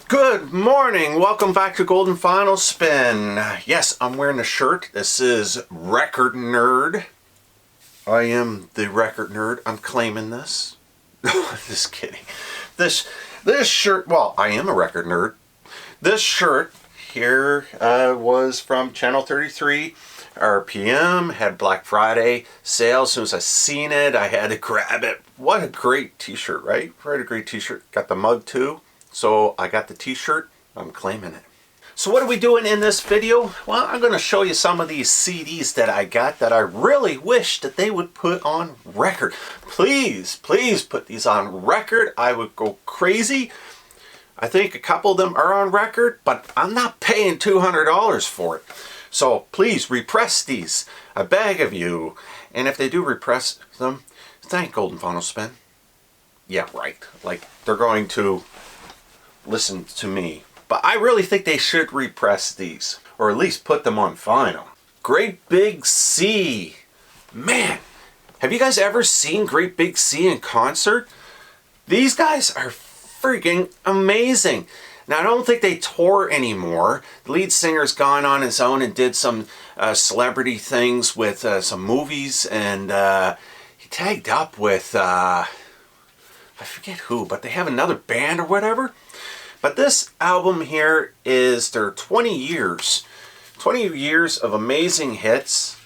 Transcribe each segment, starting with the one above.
Good morning. Welcome back to Golden Final Spin. Yes, I'm wearing a shirt. This is Record Nerd. I am the Record Nerd. I'm claiming this. Just kidding. This shirt, well, I am a Record Nerd. This shirt here was from Channel 33 RPM. Had Black Friday sale. As soon as I seen it, I had to grab it. What a great t-shirt, right? What a great t-shirt. Got the mug too. So I got the t-shirt, I'm claiming it. So what are we doing in this video? Well, I'm going to show you some of these CDs that I got that I really wish that they would put on record. Please, please put these on record. I would go crazy. I think a couple of them are on record, but I'm not paying $200 for it. So please repress these. I beg of you. And if they do repress them, thank Golden Final Spin. Yeah, right. Like they're going to listen to me. But I really think they should repress these, or at least put them on vinyl. Great Big Sea. Man, have you guys ever seen Great Big Sea in concert? These guys are freaking amazing. Now, I don't think they tour anymore. The lead singer's gone on his own and did some celebrity things with some movies, and he tagged up with, I forget who, but they have another band or whatever. But this album here is their 20 years of amazing hits.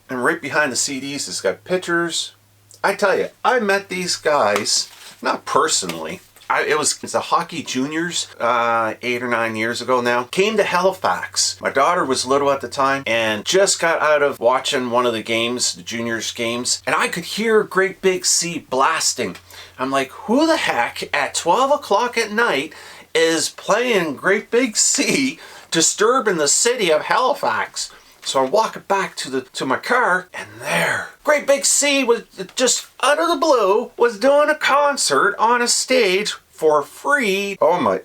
And right behind the CDs, it's got pictures. I tell you, I met these guys, not personally. It's the Hockey Juniors 8 or 9 years ago now. Came to Halifax. My daughter was little at the time and just got out of watching one of the games, the juniors games, and I could hear Great Big Sea blasting. I'm like, who the heck at 12 o'clock at night is playing Great Big Sea, disturbing the city of Halifax? So I'm walking back to my car, and there, Great Big Sea was just out of the blue, was doing a concert on a stage for free. Oh my,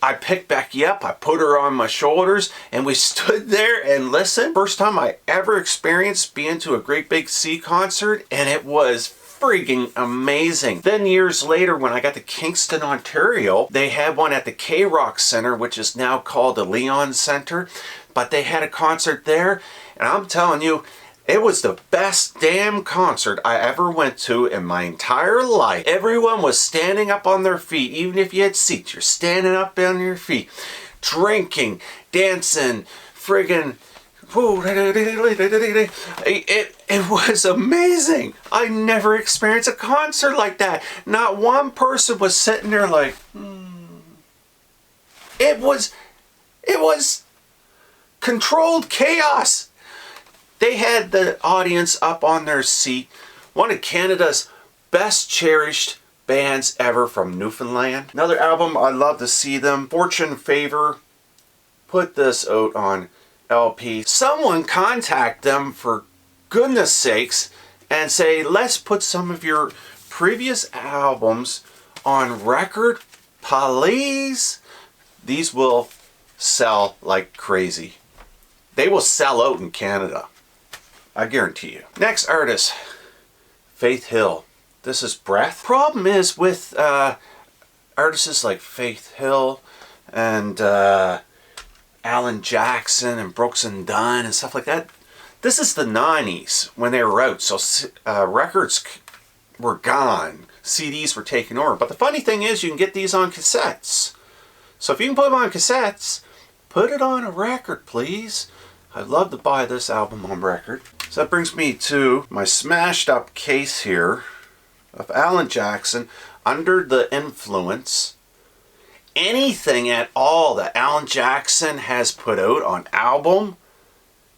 I picked Becky up, I put her on my shoulders, and we stood there and listened. First time I ever experienced being to a Great Big Sea concert, and it was freaking amazing. Then years later, when I got to Kingston, Ontario, they had one at the K-Rock Center, which is now called the Leon Center. But they had a concert there, and I'm telling you, it was the best damn concert I ever went to in my entire life. Everyone was standing up on their feet. Even if you had seats, you're standing up on your feet, drinking, dancing, friggin'. It was amazing. I never experienced a concert like that. Not one person was sitting there like, It was controlled chaos. They had the audience up on their seat. One of Canada's best cherished bands ever from Newfoundland. Another album, I love to see them. Fortune Favour put this out on LP. Someone contact them for goodness sakes and say, let's put some of your previous albums on record, please. These will sell like crazy. They will sell out in Canada, I guarantee you. Next artist, Faith Hill. This is Breath. Problem is with artists like Faith Hill and Alan Jackson and Brooks and Dunn and stuff like that. This is the 90s when they were out, so records were gone. CDs were taken over. But the funny thing is, you can get these on cassettes. So if you can put them on cassettes, put it on a record, please. I'd love to buy this album on record. So that brings me to my smashed up case here of Alan Jackson, Under the Influence. Anything at all that Alan Jackson has put out on album,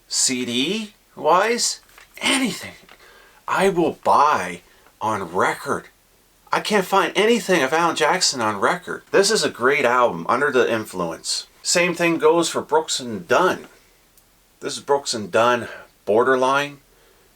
CD wise, anything, I will buy on record. I can't find anything of Alan Jackson on record. This is a great album, Under the Influence. Same thing goes for Brooks and Dunn. This is Brooks and Dunn, Borderline.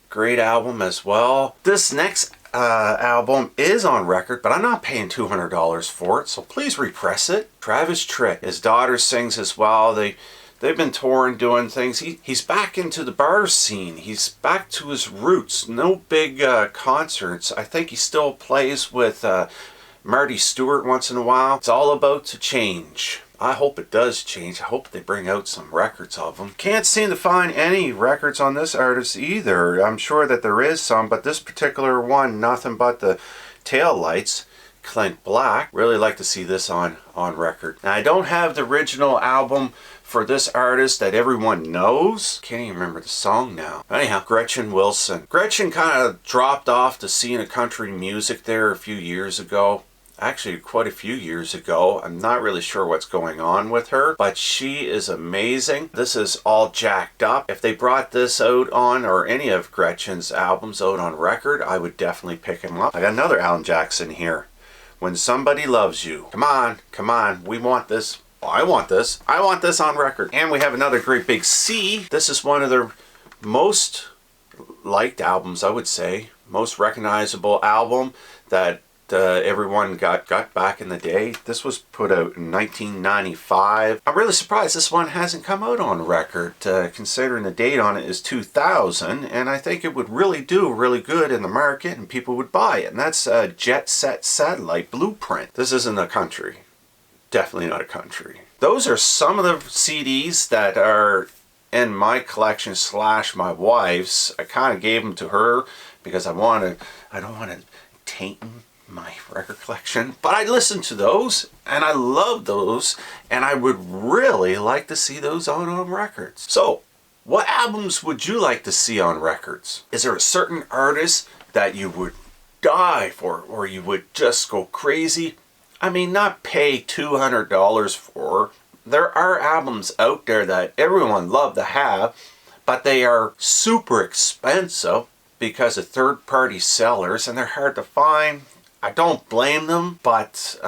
Great album as well. This next album is on record, but I'm not paying $200 for it, so please repress it. Travis Tritt, his daughter sings as well. They've been touring, doing things. He's back into the bar scene. He's back to his roots. No big concerts. I think he still plays with Marty Stewart once in a while. It's all about to change. I hope it does change. I hope they bring out some records of them. Can't seem to find any records on this artist either. I'm sure that there is some, but this particular one, nothing but the tail lights. Clint Black. Really like to see this on record. Now, I don't have the original album for this artist that everyone knows. Can't even remember the song now. Anyhow, Gretchen Wilson. Gretchen kind of dropped off the scene of country music there a few years ago. Actually, quite a few years ago. I'm not really sure what's going on with her, but she is amazing. This is all jacked up. If they brought this out on, or any of Gretchen's albums out on record, I would definitely pick him up. I got another Alan Jackson here. When Somebody Loves You. Come on, come on, we want this. Oh, I want this. I want this on record. And we have another great big C. This is one of their most liked albums, I would say. Most recognizable album that everyone got back in the day. This was put out in 1995. I'm really surprised this one hasn't come out on record, considering the date on it is 2000, and I think it would really do really good in the market and people would buy it. And that's Jet Set Satellite Blueprint. This isn't a country. Definitely not a country. Those are some of the CDs that are in my collection / my wife's. I kind of gave them to her because I don't want to taint my record collection, but I listened to those and I love those, and I would really like to see those on records. So what albums would you like to see on records? Is there a certain artist that you would die for, or you would just go crazy? I mean, not pay $200 for. There are albums out there that everyone love to have, but they are super expensive because of third-party sellers, and they're hard to find. I don't blame them, but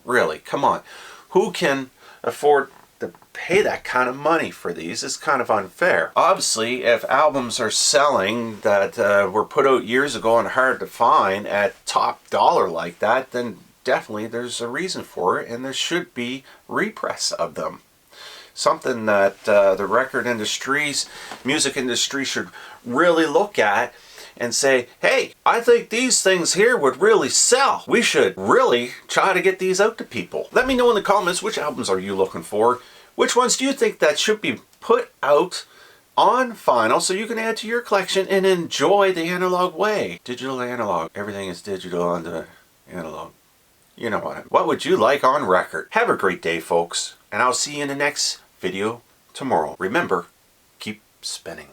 really, come on. Who can afford to pay that kind of money for these? It's kind of unfair. Obviously, if albums are selling that were put out years ago and hard to find at top dollar like that, then definitely there's a reason for it, and there should be repress of them. Something that the record industries, music industry should really look at and say, hey, I think these things here would really sell. We should really try to get these out to people. Let me know in the comments, which albums are you looking for? Which ones do you think that should be put out on vinyl so you can add to your collection and enjoy the analog way? Digital analog. Everything is digital on the analog. You know what? What would you like on record? Have a great day, folks, and I'll see you in the next video tomorrow. Remember, keep spinning.